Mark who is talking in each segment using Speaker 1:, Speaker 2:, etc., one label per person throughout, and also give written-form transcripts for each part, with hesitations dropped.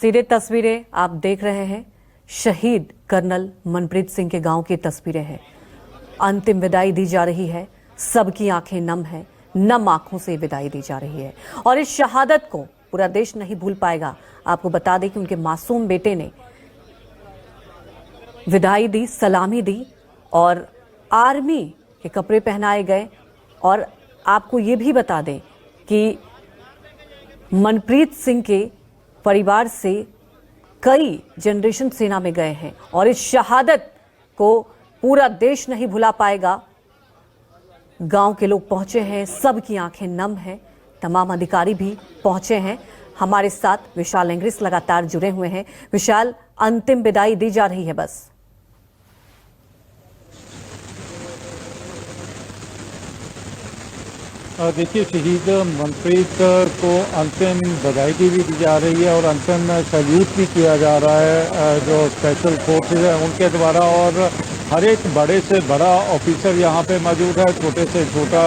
Speaker 1: सीधे तस्वीरें आप देख रहे हैं। शहीद कर्नल मनप्रीत सिंह के गांव की तस्वीरें हैं। अंतिम विदाई दी जा रही है, सबकी आंखें नम है, नम आंखों से विदाई दी जा रही है और इस शहादत को पूरा देश नहीं भूल पाएगा। आपको बता दें कि उनके मासूम बेटे ने विदाई दी, सलामी दी और आर्मी के कपड़े पहनाए गए। और आपको ये भी बता दें कि मनप्रीत सिंह के परिवार से कई जनरेशन सेना में गए हैं और इस शहादत को पूरा देश नहीं भुला पाएगा। गांव के लोग पहुंचे हैं, सबकी आंखें नम हैं, तमाम अधिकारी भी पहुंचे हैं। हमारे साथ विशाल एंग्रिस लगातार जुड़े हुए हैं। विशाल, अंतिम विदाई दी जा रही है बस।
Speaker 2: देखिए, शहीद मनप्रीत को अंतिम बधाई भी दी जा रही है और अंतिम सैल्यूट भी किया जा रहा है जो स्पेशल फोर्सेज है उनके द्वारा। और हर एक बड़े से बड़ा ऑफिसर यहाँ पे मौजूद है, छोटे से छोटा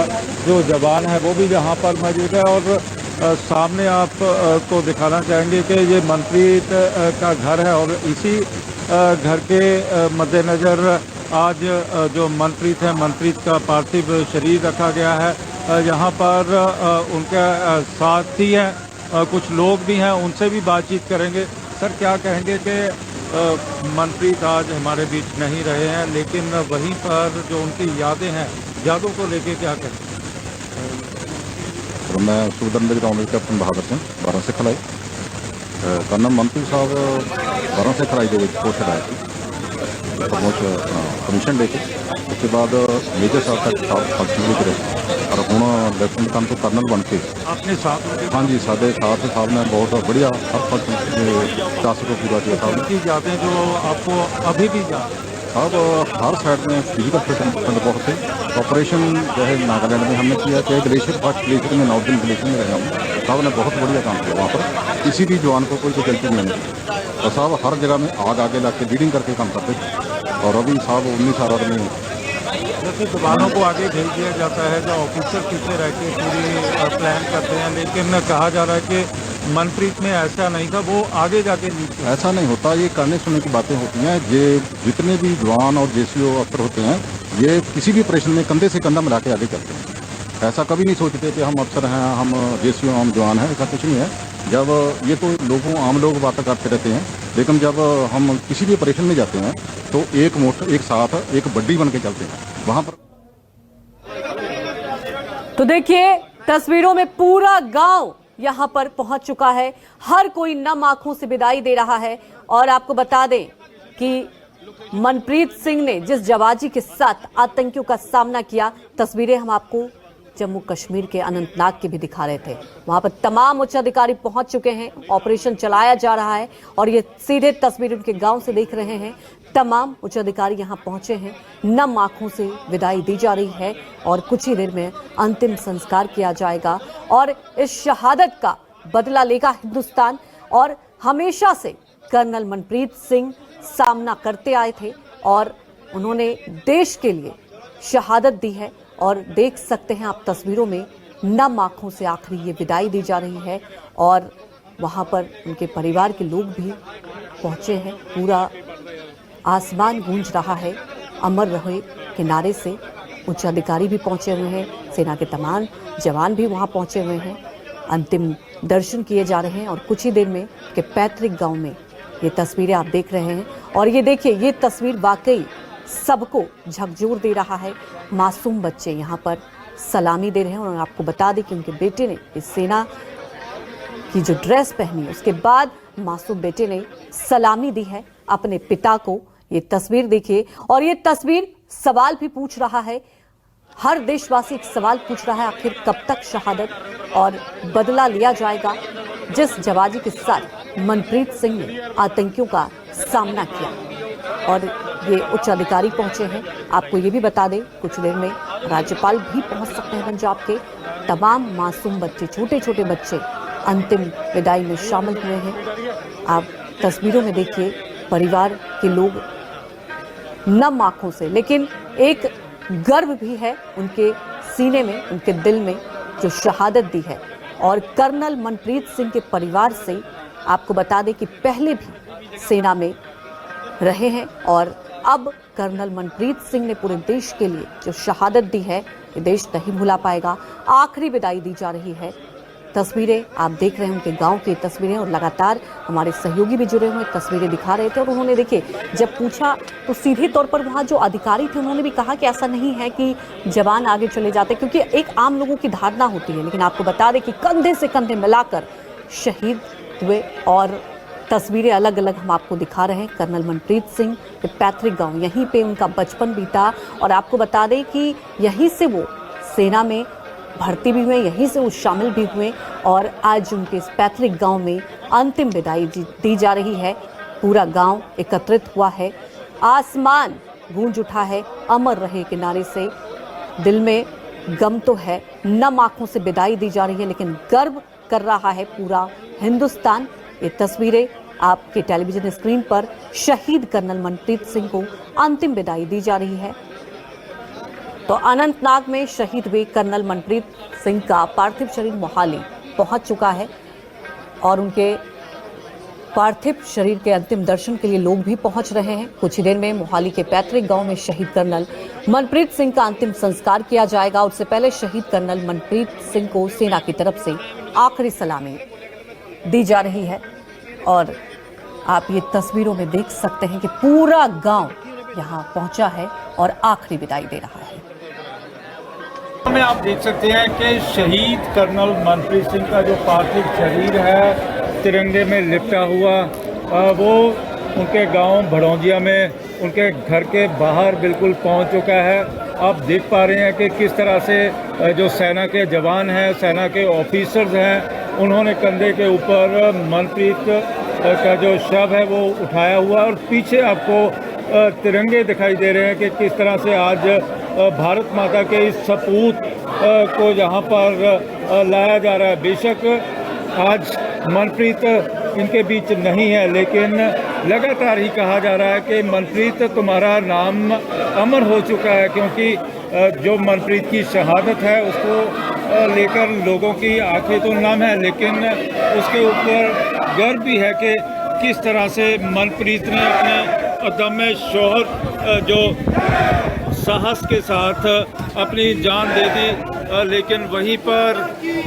Speaker 2: जो जवान है वो भी यहाँ पर मौजूद है। और सामने आप को दिखाना चाहेंगे कि ये मनप्रीत का घर है और इसी घर के मद्देनज़र आज जो मनप्रीत है, मनप्रीत का पार्थिव शरीर रखा गया है। यहाँ पर उनके साथी हैं, कुछ लोग भी हैं, उनसे भी बातचीत करेंगे। सर, क्या कहेंगे कि मनप्रीत आज हमारे बीच नहीं रहे हैं, लेकिन वहीं पर जो उनकी यादें हैं, यादों को लेके क्या कहें?
Speaker 3: तो मैं सूबेदार major comrade captain Bahadur Singh 12 Sikh लाई। कर्नल मनप्रीत साहब 12 सिख लाई के पोस्टेड आए थे कमीशन लेके। उसके बाद मेजर साहब तक फंक्शन भी रहे और हूँ लेफ्टिनेंट कर्नल तो कर्नल बन के
Speaker 2: अपने साथ।
Speaker 3: हाँ जी, साढ़े साहब ने बहुत बढ़िया हर टास्क को पूरा किया था।
Speaker 2: उनकी यादें जो आपको अभी भी याद
Speaker 3: अब हर साइड में फिजिकल फिटनेस बहुत थे। ऑपरेशन जो है नागालैंड में हमने किया, चाहे ग्लेशियर फर्स्ट ग्लेशियर में, नॉर्थ ग्लेशियर में रहे हम। साहब ने बहुत बढ़िया काम किया वहाँ पर, किसी भी जवान को कोई गलती नहीं है। और साहब हर जगह में आगे ला के लीडिंग करके काम करते थे। और अभी साहब 19 साल में
Speaker 2: जैसे जवानों को आगे भेज दिया जाता है, जो ऑफिसर पीछे रह के पूरी प्लान करते हैं, लेकिन कहा जा रहा है कि मनप्रीत में ऐसा नहीं था, वो आगे जाके लीड।
Speaker 3: ऐसा नहीं होता, ये करने सुनने की बातें होती हैं। ये जितने भी जवान और जेसीओ अफसर होते हैं, ये किसी भी ऑपरेशन में कंधे से कंधा मिला के आगे चलते हैं। ऐसा कभी नहीं सोचते कि हम अफसर हैं, हम जेसीओ, हम जवान हैं, ऐसा कुछ नहीं है। जब ये तो आम लोग बातें करते रहते हैं, लेकिन जब हम किसी भी ऑपरेशन में जाते हैं तो एक साथ एक बड्डी बन के चलते हैं वहां पर।
Speaker 1: तो देखिए, तस्वीरों में पूरा गांव यहां पर पहुंच चुका है। हर कोई नम आंखों से विदाई दे रहा है। और आपको बता दें कि मनप्रीत सिंह ने जिस जवाजी के साथ आतंकियों का सामना किया, तस्वीरें हम आपको जम्मू कश्मीर के अनंतनाग के भी दिखा रहे थे। वहां पर तमाम उच्च अधिकारी पहुंच चुके हैं, ऑपरेशन चलाया जा रहा है और ये सीधे तस्वीर उनके गांव से देख रहे हैं। तमाम उच्च अधिकारी यहां पहुंचे हैं, नम आंखों से विदाई दी जा रही है और कुछ ही देर में अंतिम संस्कार किया जाएगा। और इस शहादत का बदला लेगा हिंदुस्तान। और हमेशा से कर्नल मनप्रीत सिंह सामना करते आए थे और उन्होंने देश के लिए शहादत दी है। और देख सकते हैं आप तस्वीरों में, नम आंखों से आखिरी ये विदाई दी जा रही है और वहां पर उनके परिवार के लोग भी पहुंचे हैं। पूरा आसमान गूंज रहा है अमर रहे के नारे से। उच्च अधिकारी भी पहुंचे हुए हैं, सेना के तमाम जवान भी वहां पहुंचे हुए हैं। अंतिम दर्शन किए जा रहे हैं और कुछ ही देर में के पैतृक गांव में ये तस्वीरें आप देख रहे हैं। और ये देखिए, ये तस्वीर वाकई सबको झकझोर दे रहा है। मासूम बच्चे यहाँ पर सलामी दे रहे हैं और आपको बता दें कि उनके बेटे ने इस सेना की जो ड्रेस पहनी, उसके बाद मासूम बेटे ने सलामी दी है अपने पिता को। ये तस्वीर देखिए और ये तस्वीर सवाल भी पूछ रहा है। हर देशवासी एक सवाल पूछ रहा है, आखिर कब तक शहादत और बदला लिया जाएगा जिस जवाजी के साथ मनप्रीत सिंह ने आतंकियों का सामना किया। और ये उच्च अधिकारी पहुंचे हैं। आपको ये भी बता दें, कुछ देर में राज्यपाल भी पहुंच सकते हैं पंजाब के। तमाम मासूम बच्चे, छोटे छोटे बच्चे अंतिम विदाई में शामिल हुए हैं। आप तस्वीरों में देखिए, परिवार के लोग नम आंखों से, लेकिन एक गर्व भी है उनके सीने में, उनके दिल में, जो शहादत दी है। और कर्नल मनप्रीत सिंह के परिवार से आपको बता दें कि पहले भी सेना में रहे हैं और अब कर्नल मनप्रीत सिंह ने पूरे देश के लिए जो शहादत दी है ये देश नहीं भुला पाएगा। आखिरी विदाई दी जा रही है। तस्वीरें आप देख रहे हैं उनके गांव की तस्वीरें और लगातार हमारे सहयोगी भी जुड़े हुए तस्वीरें दिखा रहे थे और उन्होंने देखिए जब पूछा तो सीधे तौर पर वहां जो अधिकारी थे उन्होंने भी कहा कि ऐसा नहीं है कि जवान आगे चले जाते, क्योंकि एक आम लोगों की धारणा होती है। लेकिन आपको बता दें कि कंधे से कंधे मिलाकर शहीद हुए और तस्वीरें अलग अलग हम आपको दिखा रहे हैं। कर्नल मनप्रीत सिंह के पैतृक गांव, यहीं पे उनका बचपन बीता और आपको बता दें कि यहीं से वो सेना में भर्ती भी हुए, यहीं से वो शामिल भी हुए और आज उनके इस पैतृक गांव में अंतिम विदाई दी जा रही है। पूरा गांव एकत्रित हुआ है, आसमान गूंज उठा है अमर रहे के नारे से। दिल में गम तो है, नम आंखों से विदाई दी जा रही है, लेकिन गर्व कर रहा है पूरा हिंदुस्तान। ये तस्वीरें आपके टेलीविजन स्क्रीन पर शहीद कर्नल मनप्रीत सिंह को अंतिम विदाई दी जा रही है। तो अनंतनाग में शहीद हुए कर्नल मनप्रीत सिंह का पार्थिव शरीर मोहाली पहुंच चुका है और उनके पार्थिव शरीर के अंतिम दर्शन के लिए लोग भी पहुंच रहे हैं। कुछ ही देर में मोहाली के पैतृक गांव में शहीद कर्नल मनप्रीत सिंह का अंतिम संस्कार किया जाएगा। उससे पहले शहीद कर्नल मनप्रीत सिंह को सेना की तरफ से आखिरी सलामी दी जा रही है और आप ये तस्वीरों में देख सकते हैं कि पूरा गांव यहां पहुंचा है और आखिरी विदाई दे रहा है।
Speaker 4: में आप देख सकते हैं कि शहीद कर्नल मनप्रीत सिंह का जो पार्थिव शरीर है तिरंगे में लिपटा हुआ, वो उनके गांव भड़ौजिया में उनके घर के बाहर बिल्कुल पहुंच चुका है। आप देख पा रहे हैं कि किस तरह से जो सेना के जवान हैं, सेना के ऑफिसर्स हैं, उन्होंने कंधे के ऊपर मनप्रीत का जो शव है वो उठाया हुआ और पीछे आपको तिरंगे दिखाई दे रहे हैं कि किस तरह से आज भारत माता के इस सपूत को यहाँ पर लाया जा रहा है। बेशक आज मनप्रीत इनके बीच नहीं है, लेकिन लगातार ही कहा जा रहा है कि मनप्रीत तुम्हारा नाम अमर हो चुका है, क्योंकि जो मनप्रीत की शहादत है उसको लेकर लोगों की आंखें तो नम है, लेकिन उसके ऊपर गर्व भी है कि किस तरह से मनप्रीत ने अपने अदम्य शौहर जो साहस के साथ अपनी जान दे दी। लेकिन वहीं पर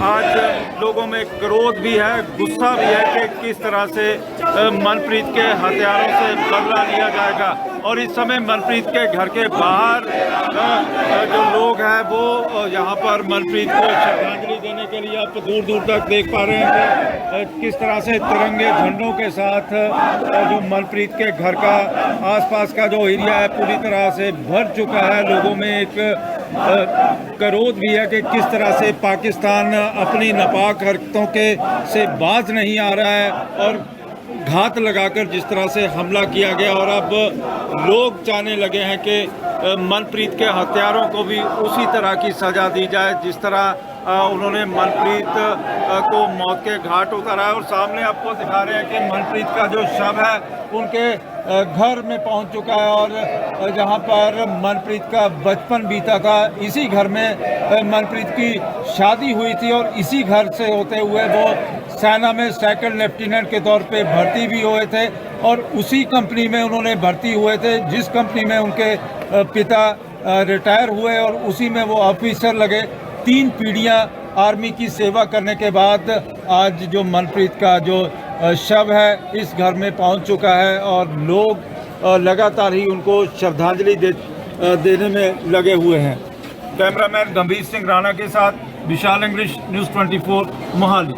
Speaker 4: आज लोगों में क्रोध भी है, गुस्सा भी है कि किस तरह से मनप्रीत के हथियारों से बदला लिया जाएगा। और इस समय मनप्रीत के घर के बाहर जो लोग हैं वो यहाँ पर मनप्रीत को श्रद्धांजलि देने के लिए आप दूर दूर तक देख पा रहे हैं कि किस तरह से तिरंगे झंडों के साथ जो मनप्रीत के घर का आसपास का जो एरिया है पूरी तरह से भर चुका है। लोगों में एक क्रोध भी है कि किस तरह से पाकिस्तान अपनी नापाक हरकतों के से बाज नहीं आ रहा है और घात लगाकर जिस तरह से हमला किया गया। और अब लोग चाहने लगे हैं कि मनप्रीत के हत्यारों को भी उसी तरह की सज़ा दी जाए जिस तरह उन्होंने मनप्रीत को मौत के घाट उतारा है। और सामने आपको दिखा रहे हैं कि मनप्रीत का जो शव है उनके घर में पहुंच चुका है और जहां पर मनप्रीत का बचपन बीता था, इसी घर में मनप्रीत की शादी हुई थी और इसी घर से होते हुए वो सेना में सेकंड लेफ्टिनेंट के तौर पे भर्ती भी हुए थे और उसी कंपनी में उन्होंने भर्ती हुए थे जिस कंपनी में उनके पिता रिटायर हुए और उसी में वो ऑफिसर लगे। 3 पीढ़ियां आर्मी की सेवा करने के बाद आज जो मनप्रीत का जो शव है इस घर में पहुंच चुका है और लोग लगातार ही उनको श्रद्धांजलि देने में लगे हुए हैं। कैमरामैन गंभीर सिंह राणा के साथ विशाल इंग्लिश, न्यूज़ 24 मोहाली।